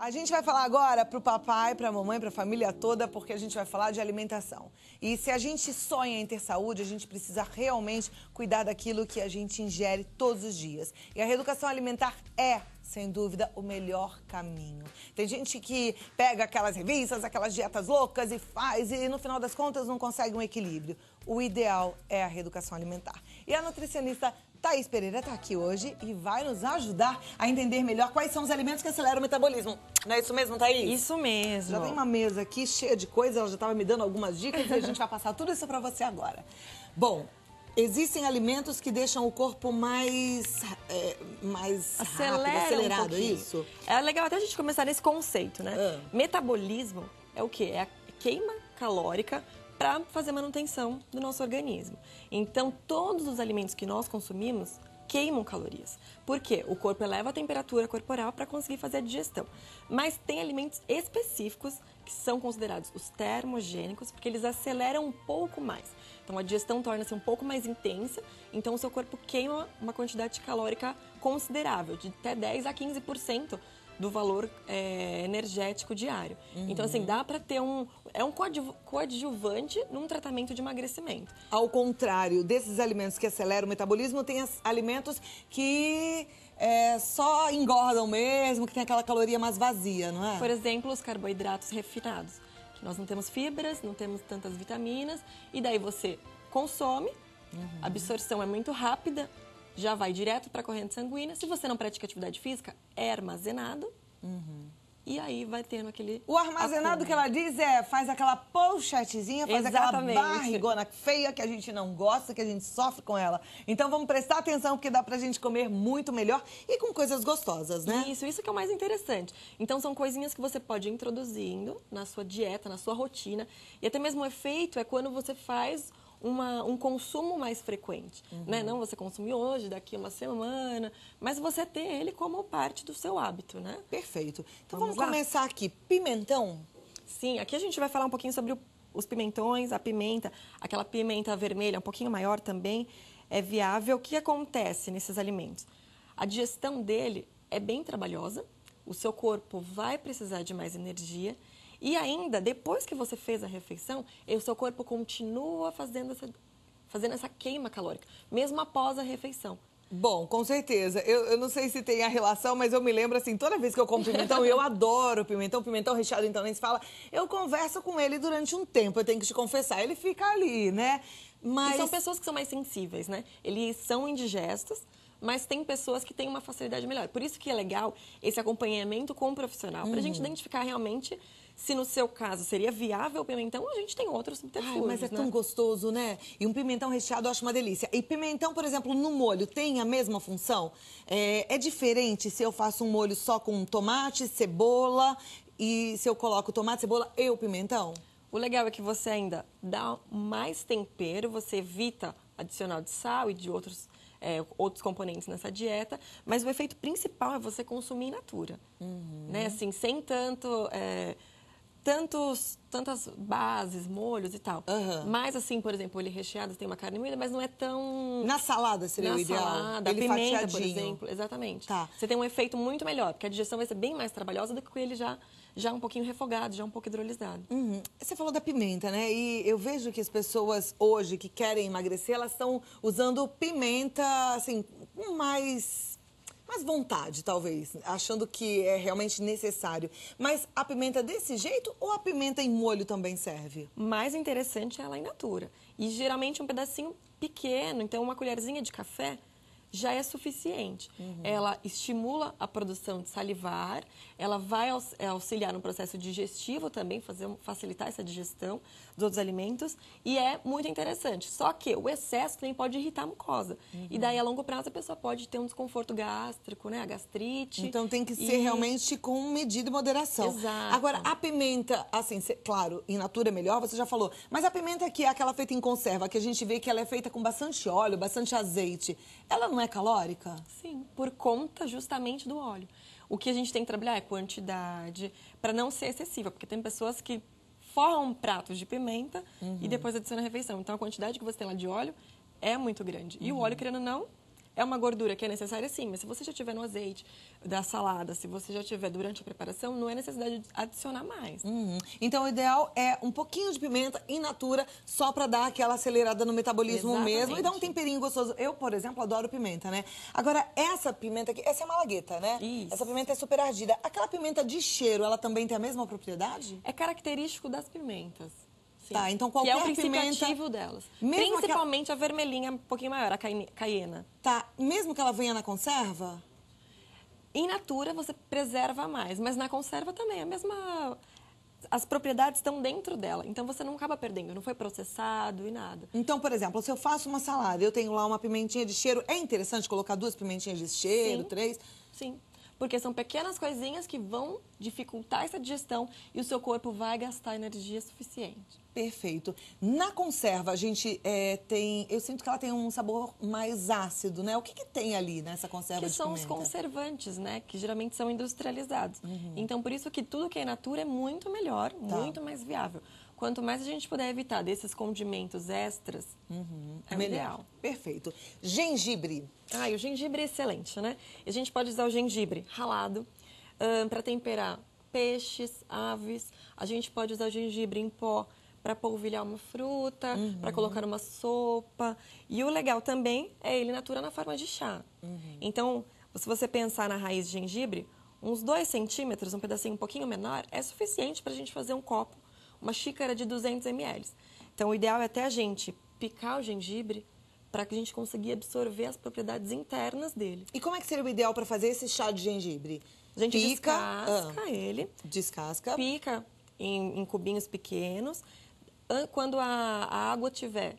A gente vai falar agora pro papai, pra mamãe, pra família toda, porque a gente vai falar de alimentação. E se a gente sonha em ter saúde, a gente precisa realmente cuidar daquilo que a gente ingere todos os dias. E a reeducação alimentar é, sem dúvida, o melhor caminho. Tem gente que pega aquelas revistas, aquelas dietas loucas e faz, e no final das contas não consegue um equilíbrio. O ideal é a reeducação alimentar. E a nutricionista Thaís Pereira está aqui hoje e vai nos ajudar a entender melhor quais são os alimentos que aceleram o metabolismo. Não é isso mesmo, Thaís? Isso mesmo. Já tem uma mesa aqui cheia de coisas, ela já estava me dando algumas dicas e a gente vai passar tudo isso para você agora. Bom, existem alimentos que deixam o corpo mais acelerado, é isso? É legal até a gente começar nesse conceito, né? Metabolismo é o quê? É a queima calórica para fazer manutenção do nosso organismo. Então, todos os alimentos que nós consumimos queimam calorias. Por quê? O corpo eleva a temperatura corporal para conseguir fazer a digestão. Mas tem alimentos específicos que são considerados os termogênicos, porque eles aceleram um pouco mais. Então, a digestão torna-se um pouco mais intensa, então o seu corpo queima uma quantidade calórica considerável, de até 10 a 15% do valor energético diário. Então, assim, dá para ter um coadjuvante num tratamento de emagrecimento. Ao contrário desses alimentos que aceleram o metabolismo, tem alimentos que só engordam mesmo, que tem aquela caloria mais vazia, não é? Por exemplo, os carboidratos refinados. Que nós não temos fibras, não temos tantas vitaminas, e daí você consome, a absorção é muito rápida, já vai direto para a corrente sanguínea. Se você não pratica atividade física, é armazenado. E aí vai tendo aquele... O armazenado que ela diz faz aquela pochetezinha, faz Exatamente. aquela barrigona feia que a gente não gosta, que a gente sofre com ela. Então vamos prestar atenção, porque dá pra gente comer muito melhor e com coisas gostosas, né? Isso que é o mais interessante. Então são coisinhas que você pode ir introduzindo na sua dieta, na sua rotina. E até mesmo o efeito é quando você faz um consumo mais frequente, né? Não você consumir hoje, daqui uma semana, mas você ter ele como parte do seu hábito, né? Perfeito. Então vamos começar aqui. Pimentão? Sim, aqui a gente vai falar um pouquinho sobre os pimentões, a pimenta, aquela pimenta vermelha, um pouquinho maior também, é viável. O que acontece nesses alimentos? A digestão dele é bem trabalhosa, o seu corpo vai precisar de mais energia. E ainda, depois que você fez a refeição, o seu corpo continua fazendo essa queima calórica, mesmo após a refeição. Bom, com certeza. Eu não sei se tem a relação, mas eu me lembro assim, toda vez que eu como pimentão, eu adoro pimentão recheado, então nem se fala, eu converso com ele durante um tempo, eu tenho que te confessar, ele fica ali, né? Mas... E são pessoas que são mais sensíveis, né? Eles são indigestos, mas tem pessoas que têm uma facilidade melhor. Por isso que é legal esse acompanhamento com o profissional, para a gente identificar realmente se no seu caso seria viável o pimentão, a gente tem outros subterfúgios. Mas é tão gostoso, né? E um pimentão recheado eu acho uma delícia. E pimentão, por exemplo, no molho, tem a mesma função? É diferente se eu faço um molho só com tomate, cebola, e se eu coloco tomate, cebola e o pimentão? O legal é que você ainda dá mais tempero, você evita adicionar de sal e de outros componentes nessa dieta, mas o efeito principal é você consumir in natura, né? Assim, sem tantas bases, molhos e tal. Mas assim, por exemplo, ele recheado tem uma carne moída, mas não é tão... Na salada seria o ideal? Na salada, ele pimenta, fatiadinho. por exemplo. Exatamente. Tá. Você tem um efeito muito melhor, porque a digestão vai ser bem mais trabalhosa do que com ele já um pouquinho refogado, já um pouco hidrolisado. Você falou da pimenta, né? E eu vejo que as pessoas hoje que querem emagrecer, elas estão usando pimenta, assim, com mais vontade, talvez, achando que é realmente necessário. Mas a pimenta desse jeito ou a pimenta em molho também serve? Mais interessante é ela in natura. E geralmente um pedacinho pequeno, então uma colherzinha de café já é suficiente. Ela estimula a produção de salivar, ela vai auxiliar no processo digestivo também, facilitar essa digestão dos outros alimentos, e é muito interessante. Só que o excesso também pode irritar a mucosa. E daí, a longo prazo, a pessoa pode ter um desconforto gástrico, né? A gastrite. Então tem que ser realmente com medida e moderação. Exato. Agora, a pimenta, assim, claro, in natura é melhor, você já falou, mas a pimenta que é aquela feita em conserva, que a gente vê que ela é feita com bastante óleo, bastante azeite, ela não é calórica? Sim, por conta justamente do óleo. O que a gente tem que trabalhar é quantidade, para não ser excessiva, porque tem pessoas que forram pratos de pimenta e depois adicionam a refeição. Então, a quantidade que você tem lá de óleo é muito grande. E o óleo, querendo ou não, É uma gordura que é necessária, sim, mas se você já tiver no azeite da salada, se você já tiver durante a preparação, não é necessidade de adicionar mais. Então, o ideal é um pouquinho de pimenta in natura, só para dar aquela acelerada no metabolismo mesmo e dar um temperinho gostoso. Eu, por exemplo, adoro pimenta, né? Agora, essa pimenta aqui, essa é malagueta, né? Isso. Essa pimenta é super ardida. Aquela pimenta de cheiro, ela também tem a mesma propriedade? É característico das pimentas. Sim. Tá, então qualquer pimenta... Que é o princípio pimenta... ativo delas. Mesmo Principalmente a vermelhinha, um pouquinho maior, a caiena. Tá, mesmo que ela venha na conserva? In natura você preserva mais, mas na conserva também a mesma... As propriedades estão dentro dela, então você não acaba perdendo, não foi processado e nada. Então, por exemplo, se eu faço uma salada, eu tenho lá uma pimentinha de cheiro, é interessante colocar 2 pimentinhas de cheiro, Sim. 3? Sim, porque são pequenas coisinhas que vão dificultar essa digestão e o seu corpo vai gastar energia suficiente. Perfeito. Na conserva, a gente tem... Eu sinto que ela tem um sabor mais ácido, né? O que tem ali nessa conserva de pimenta? Que são os conservantes, né? Que geralmente são industrializados. Então, por isso que tudo que é in natura é muito melhor, muito mais viável. Quanto mais a gente puder evitar desses condimentos extras, é melhor. ideal. Perfeito. Gengibre. O gengibre é excelente, né? E a gente pode usar o gengibre ralado para temperar peixes, aves. A gente pode usar o gengibre em pó para polvilhar uma fruta, para colocar numa sopa. E o legal também é ele in natura na forma de chá. Então, se você pensar na raiz de gengibre, uns 2 centímetros, um pedacinho um pouquinho menor, é suficiente para a gente fazer um copo, uma xícara de 200 ml. Então, o ideal é até a gente picar o gengibre para que a gente conseguir absorver as propriedades internas dele. E como é que seria o ideal para fazer esse chá de gengibre? A gente descasca ele. Descasca. Pica em cubinhos pequenos. Quando a água estiver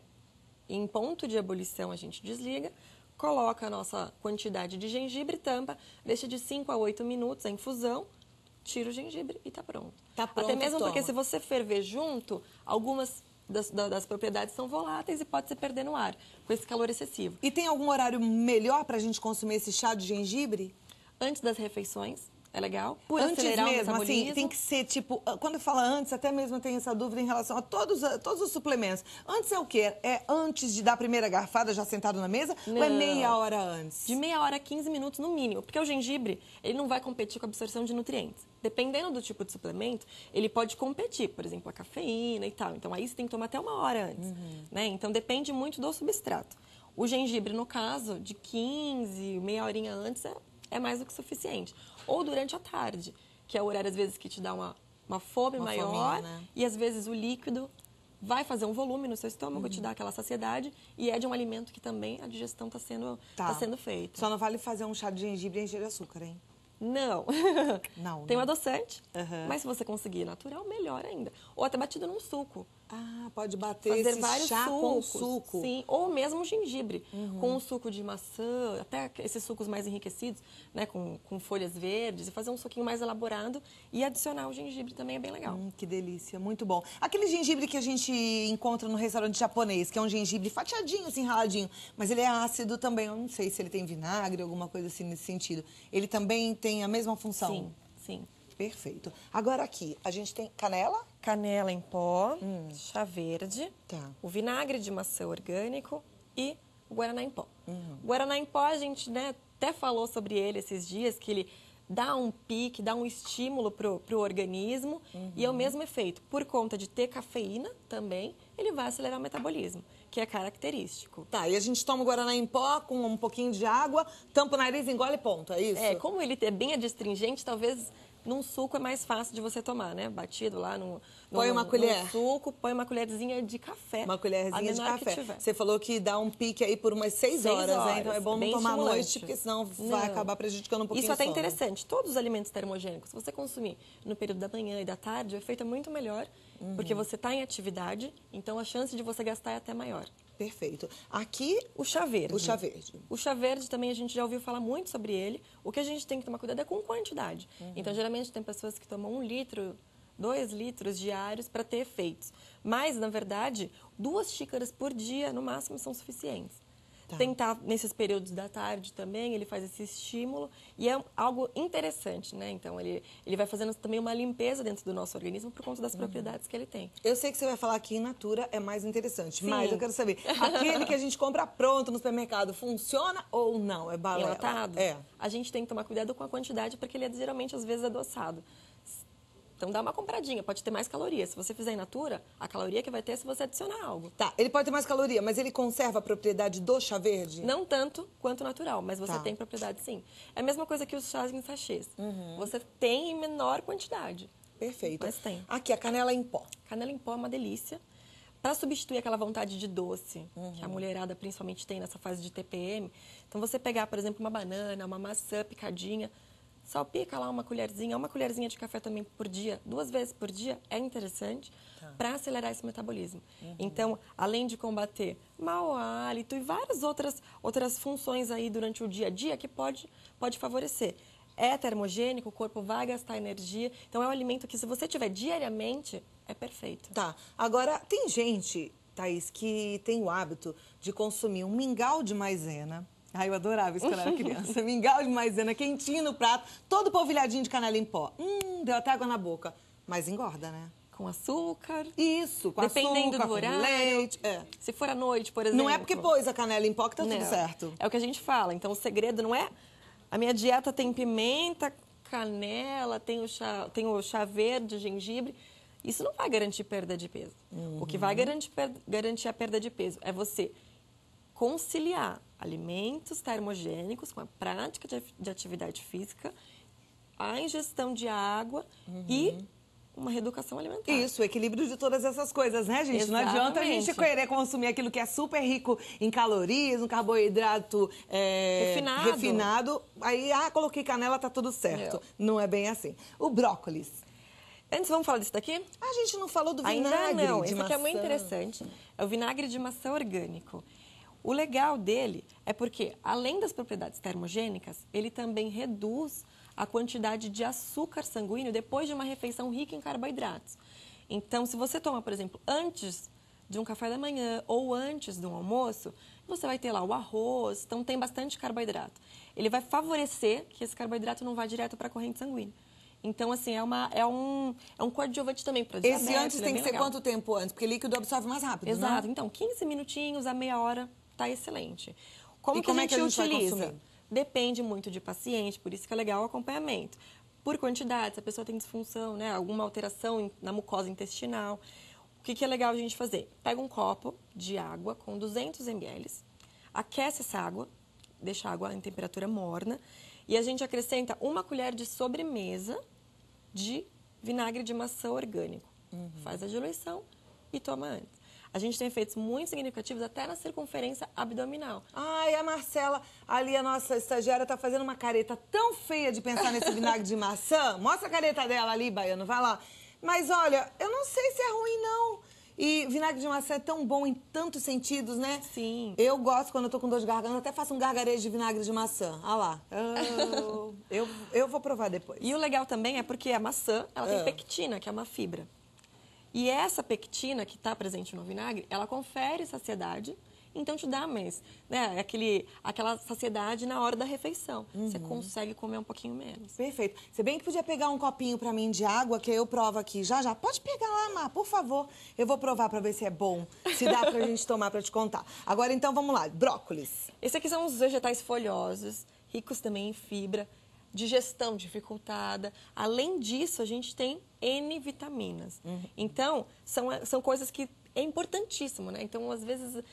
em ponto de ebulição, a gente desliga, coloca a nossa quantidade de gengibre, tampa, deixa de 5 a 8 minutos a infusão, tira o gengibre e está pronto. Tá pronto, Até mesmo toma. porque se você ferver junto, algumas das propriedades são voláteis e pode se perder no ar, com esse calor excessivo. E tem algum horário melhor para a gente consumir esse chá de gengibre? Antes das refeições. É legal? Por acelerar mesmo, o metabolismo. Assim, tem que ser, tipo... Quando eu falo antes, até mesmo eu tenho essa dúvida em relação a todos os suplementos. Antes é o quê? É antes de dar a primeira garfada, já sentado na mesa? Não. Ou é meia hora antes? De meia hora a 15 minutos no mínimo. Porque o gengibre, ele não vai competir com a absorção de nutrientes. Dependendo do tipo de suplemento, ele pode competir. Por exemplo, a cafeína e tal. Então, aí você tem que tomar até 1 hora antes. Né? Então, depende muito do substrato. O gengibre, no caso, de 15, meia horinha antes, é mais do que suficiente. Ou durante a tarde, que é o horário, às vezes, que te dá uma fome maior. Fominha, né? E, às vezes, o líquido vai fazer um volume no seu estômago, te dá aquela saciedade. E é de um alimento que também a digestão está sendo feita. Só não vale fazer um chá de gengibre e encher de açúcar, hein? Não. Não, Tem um né? adoçante, mas se você conseguir natural, melhor ainda. Ou até batido num suco. Ah, pode bater Fazer esse vários chá sucos. com suco. Sim, ou mesmo gengibre, com um suco de maçã, até esses sucos mais enriquecidos, né, com folhas verdes, e fazer um suquinho mais elaborado e adicionar o gengibre também é bem legal. Que delícia, muito bom. Aquele gengibre que a gente encontra no restaurante japonês, que é um gengibre fatiadinho, assim, raladinho, mas ele é ácido também. Eu não sei se ele tem vinagre, alguma coisa assim nesse sentido. Ele também tem a mesma função? Sim, sim. Perfeito. Agora aqui, a gente tem canela? Canela em pó, chá verde, Tá. o vinagre de maçã orgânico e o guaraná em pó. O guaraná em pó, a gente, né, até falou sobre ele esses dias, que ele dá um pique, dá um estímulo pro organismo e é o mesmo efeito. Por conta de ter cafeína também, ele vai acelerar o metabolismo, que é característico. Tá, e a gente toma o guaraná em pó com um pouquinho de água, tampa o nariz, engole e ponto, é isso? É, como ele é bem adstringente, talvez num suco é mais fácil de você tomar, né? Batido lá no Põe uma colher. no suco, põe uma colherzinha de café. Uma colherzinha de menor que café. tiver. Você falou que dá um pique aí por umas 6 horas, né? Então é bom não bem tomar à estimulante. noite, porque senão vai Não. acabar prejudicando um pouquinho Isso até é o sono. interessante. Todos os alimentos termogênicos, se você consumir no período da manhã e da tarde, o efeito é muito melhor, porque você está em atividade, então a chance de você gastar é até maior. Perfeito. Aqui, O chá verde. o chá verde. O chá verde também a gente já ouviu falar muito sobre ele. O que a gente tem que tomar cuidado é com quantidade. Então, geralmente, tem pessoas que tomam 1 litro, 2 litros diários para ter efeitos. Mas, na verdade, 2 xícaras por dia, no máximo, são suficientes. Tentar nesses períodos da tarde também, ele faz esse estímulo e é algo interessante, né? Então, ele vai fazendo também uma limpeza dentro do nosso organismo por conta das propriedades que ele tem. Eu sei que você vai falar que in natura é mais interessante, mas eu quero saber, aquele que a gente compra pronto no supermercado, funciona ou não? É balela? Enlatado? A gente tem que tomar cuidado com a quantidade, porque ele é geralmente, às vezes, adoçado. Então, dá uma compradinha, pode ter mais calorias. Se você fizer in natura, a caloria que vai ter é se você adicionar algo. Tá, ele pode ter mais caloria, mas ele conserva a propriedade do chá verde? Não tanto quanto natural, mas você tem propriedade sim. É a mesma coisa que os chás em sachês. Você tem em menor quantidade. Perfeito. Mas tem. Aqui, a canela em pó. Canela em pó é uma delícia. Para substituir aquela vontade de doce que a mulherada principalmente tem nessa fase de TPM, então você pegar, por exemplo, uma banana, uma maçã picadinha, salpica lá uma colherzinha de café também por dia, 2 vezes por dia, é interessante para acelerar esse metabolismo. Então, além de combater mau hálito e várias outras funções aí durante o dia a dia que pode favorecer. É termogênico, o corpo vai gastar energia, então é um alimento que se você tiver diariamente, é perfeito. Tá, agora tem gente, Thaís, que tem o hábito de consumir um mingau de maisena. Ai, eu adorava isso quando eu era criança. Mingau de maisena quentinho no prato, todo polvilhadinho de canela em pó. Deu até água na boca. Mas engorda, né? Com açúcar. Isso, com dependendo açúcar, do horário. com leite. Se for à noite, por exemplo. Não é porque pôs a canela em pó que tá tudo certo. É o que a gente fala. Então, o segredo não é... A minha dieta tem pimenta, canela, tem o chá verde, gengibre. Isso não vai garantir perda de peso. O que vai garantir a perda de peso é você conciliar alimentos termogênicos com a prática de atividade física, a ingestão de água e uma reeducação alimentar. Isso, o equilíbrio de todas essas coisas, né, gente? Exatamente. Não adianta a gente querer consumir aquilo que é super rico em calorias, um carboidrato refinado. Aí, coloquei canela, tá tudo certo. Não é bem assim. O brócolis. Antes, vamos falar disso daqui? A gente não falou do vinagre Ainda não. de Esse maçã. aqui é muito interessante. É o vinagre de maçã orgânico. O legal dele é porque, além das propriedades termogênicas, ele também reduz a quantidade de açúcar sanguíneo depois de uma refeição rica em carboidratos. Então, se você toma, por exemplo, antes de um café da manhã ou antes de um almoço, você vai ter lá o arroz, então tem bastante carboidrato. Ele vai favorecer que esse carboidrato não vá direto para a corrente sanguínea. Então, assim, é um coadjuvante também para diabetes. Esse antes tem que ser quanto tempo antes? Porque líquido absorve mais rápido, Exato. Né? Então, 15 minutinhos a meia hora tá excelente. Como que a gente utiliza? Depende muito de paciente, por isso que é legal o acompanhamento. Por quantidade, se a pessoa tem disfunção, né, alguma alteração na mucosa intestinal. O que é legal a gente fazer? Pega um copo de água com 200 ml, aquece essa água, deixa a água em temperatura morna e a gente acrescenta 1 colher de sobremesa de vinagre de maçã orgânico. Faz a diluição e toma antes. A gente tem efeitos muito significativos até na circunferência abdominal. Ai, a Marcela, ali a nossa estagiária, tá fazendo uma careta tão feia de pensar nesse vinagre de maçã. Mostra a careta dela ali, Baiano, vai lá. Mas olha, eu não sei se é ruim, não. E vinagre de maçã é tão bom em tantos sentidos, né? Sim. Eu gosto, quando eu tô com dor de garganta, até faço um gargarejo de vinagre de maçã. Olha lá. Eu vou provar depois. E o legal também é porque a maçã, ela tem pectina, que é uma fibra. E essa pectina que está presente no vinagre, ela confere saciedade, então te dá mais, né, aquela saciedade na hora da refeição. Você consegue comer um pouquinho menos. Perfeito. Se bem que podia pegar um copinho pra mim de água, que eu provo aqui já. Pode pegar lá, Mar, por favor. Eu vou provar pra ver se é bom, se dá pra gente tomar pra te contar. Agora, então, vamos lá. Brócolis. Esse aqui são os vegetais folhosos, ricos também em fibra, digestão dificultada. Além disso, a gente tem N vitaminas. Então, são coisas que é importantíssimo, né? Então, às vezes,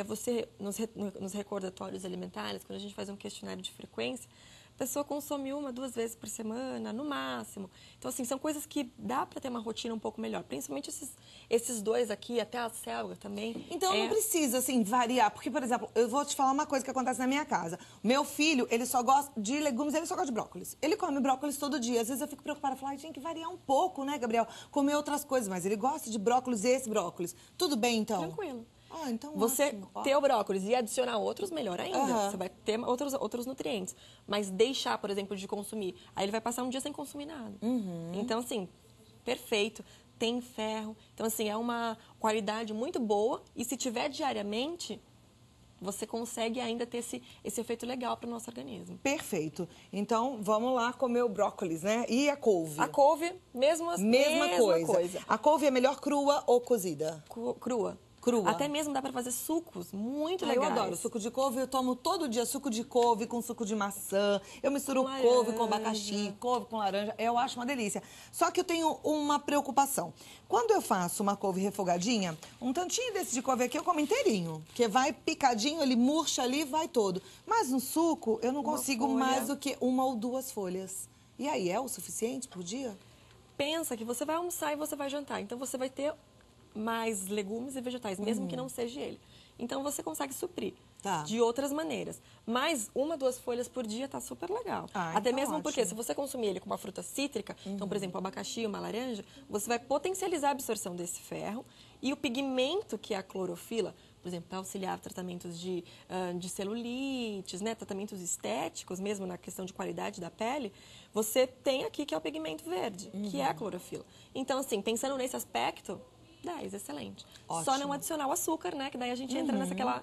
você, nos recordatórios alimentares, quando a gente faz um questionário de frequência, a pessoa consome 1, 2 vezes por semana, no máximo. Então, assim, são coisas que dá para ter uma rotina um pouco melhor. Principalmente esses dois aqui, até a selga também. Então, não precisa, assim, variar. Porque, por exemplo, eu vou te falar uma coisa que acontece na minha casa. Meu filho, ele só gosta de legumes, ele só gosta de brócolis. Ele come brócolis todo dia. Às vezes eu fico preocupada, falo, tinha que variar um pouco, né, Gabriel? Comer outras coisas, mas ele gosta de brócolis e esse brócolis. Tudo bem, então? Tranquilo. Então você ótimo. ter o brócolis e adicionar outros, melhor ainda. Você vai ter outros nutrientes. Mas deixar, por exemplo, de consumir. Aí ele vai passar um dia sem consumir nada. Então, assim, perfeito. Tem ferro. Então, assim, é uma qualidade muito boa. E se tiver diariamente, você consegue ainda ter esse efeito legal para o nosso organismo. Perfeito. Então, vamos lá comer o brócolis, né? E a couve? A couve, mesma coisa. A couve é melhor crua ou cozida? Crua. Crua. Até mesmo dá para fazer sucos muito legais. legais. Eu adoro suco de couve, eu tomo todo dia suco de couve com suco de maçã. Eu misturo couve com abacaxi, couve com laranja. Eu acho uma delícia. Só que eu tenho uma preocupação. Quando eu faço uma couve refogadinha, um tantinho desse de couve aqui eu como inteirinho. Porque vai picadinho, ele murcha ali, vai todo. Mas no suco, eu não consigo mais do que 1 ou 2 folhas. E aí, é o suficiente por dia? Pensa que você vai almoçar e você vai jantar. Então, você vai ter mais legumes e vegetais, mesmo que não seja ele. Então, você consegue suprir de outras maneiras. Mas 1, 2 folhas por dia tá super legal. Até então mesmo porque se você consumir ele com uma fruta cítrica, então, por exemplo, um abacaxi, uma laranja, você vai potencializar a absorção desse ferro e o pigmento, que é a clorofila, por exemplo, para auxiliar tratamentos de celulites, né, tratamentos estéticos, mesmo na questão de qualidade da pele, você tem aqui que é o pigmento verde, que é a clorofila. Então, assim, pensando nesse aspecto, 10, excelente. Ótimo. Só não adicionar o açúcar, né? Que daí a gente entra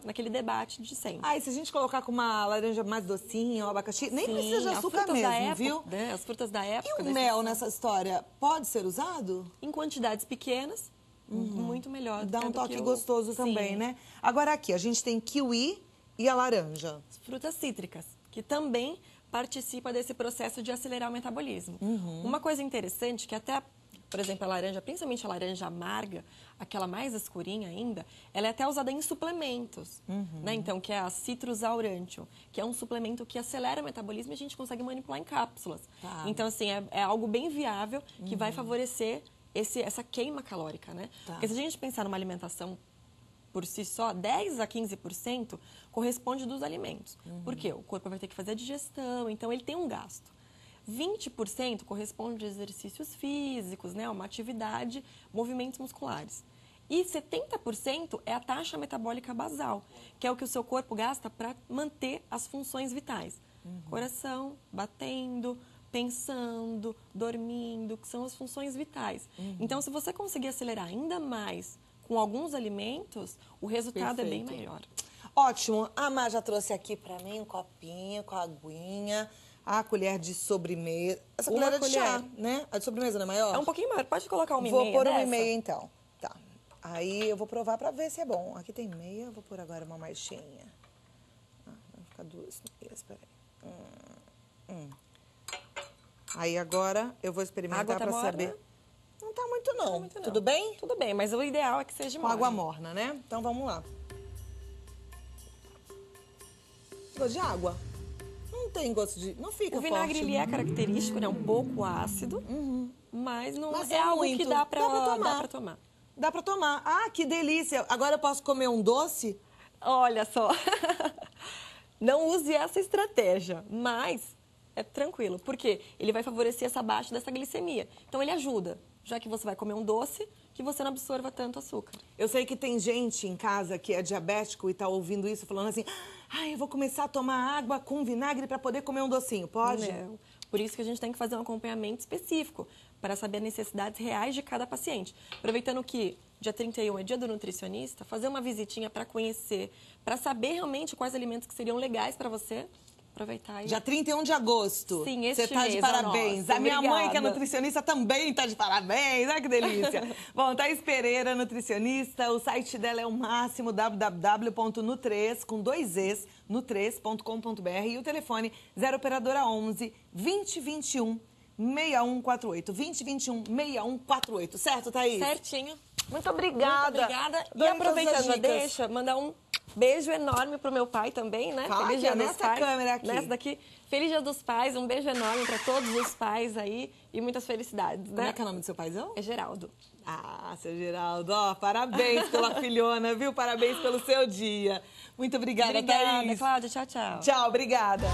naquele debate de sempre. E se a gente colocar com uma laranja mais docinha, um abacaxi, nem precisa de açúcar mesmo, viu? Né? As frutas da época. E o mel nessa história pode ser usado? Em quantidades pequenas, muito melhor. Dá um toque gostoso também, né? Agora aqui, a gente tem kiwi e a laranja. Frutas cítricas, que também participa desse processo de acelerar o metabolismo. Uma coisa interessante que até... Por exemplo, a laranja, principalmente a laranja amarga, aquela mais escurinha ainda, ela é até usada em suplementos, né? Então, que é a Citrus aurantium, que é um suplemento que acelera o metabolismo e a gente consegue manipular em cápsulas. Então, assim, é algo bem viável que vai favorecer essa queima calórica, né? Porque se a gente pensar numa alimentação por si só, 10 a 15% corresponde dos alimentos. Por quê? O corpo vai ter que fazer a digestão, então ele tem um gasto. 20% corresponde a exercícios físicos, né, uma atividade, movimentos musculares. E 70% é a taxa metabólica basal, que é o que o seu corpo gasta para manter as funções vitais. Coração batendo, pensando, dormindo, que são as funções vitais. Então, se você conseguir acelerar ainda mais com alguns alimentos, o resultado é bem maior. Ótimo. A Má já trouxe aqui para mim um copinho com a aguinha. A colher de sobremesa. Essa colher é de chá, né? A de sobremesa não é maior? É um pouquinho maior. Pode colocar uma e meia. Vou pôr 1,5 então. Tá. Aí eu vou provar pra ver se é bom. Aqui tem meia, eu vou pôr agora uma mais cheinha. Vai ficar 2 meias, peraí. Aí agora eu vou experimentar pra saber. Não tá muito não. Tudo bem? Tudo bem, mas o ideal é que seja com água morna, né? Então vamos lá. Gosto de água. Não tem gosto de... Não fica forte. O vinagre, ele é característico, né? Um pouco ácido, mas não é algo que dá pra tomar. Dá pra tomar. Ah, que delícia. Agora eu posso comer um doce? Olha só. Não use essa estratégia, mas é tranquilo. Porque ele vai favorecer essa baixa dessa glicemia. Então, ele ajuda. Já que você vai comer um doce, que você não absorva tanto açúcar. Eu sei que tem gente em casa que é diabético e tá ouvindo isso, falando assim... eu vou começar a tomar água com vinagre para poder comer um docinho. Pode? Não. Por isso que a gente tem que fazer um acompanhamento específico para saber as necessidades reais de cada paciente. Aproveitando que dia 31 é dia do nutricionista, fazer uma visitinha para conhecer, para saber realmente quais alimentos que seriam legais para você. Aproveitar. Dia 31 de agosto. Sim, esse Você tá de parabéns. Nossa, a minha mãe, que é nutricionista, também tá de parabéns. Olha que delícia. Bom, Thaís Pereira, nutricionista. O site dela é o máximo, www.nutres, com 2 Es, nutres.com.br. E o telefone 0 operadora 11 2021 6148. 2021 6148. Certo, Thaís? Certinho. Muito obrigada. Muito obrigada. E aproveitando, deixa mandar um beijo enorme pro meu pai também, né? Feliz Dia dos Pais. Câmera aqui. Nessa daqui. Feliz Dia dos Pais, um beijo enorme para todos os pais aí e muitas felicidades, né? Como é que é o nome do seu paizão? É Geraldo. Ah, seu Geraldo, parabéns pela filhona, viu? Parabéns pelo seu dia. Muito obrigada, Thaís. Obrigada, Cláudia. Tchau, tchau. Tchau, obrigada.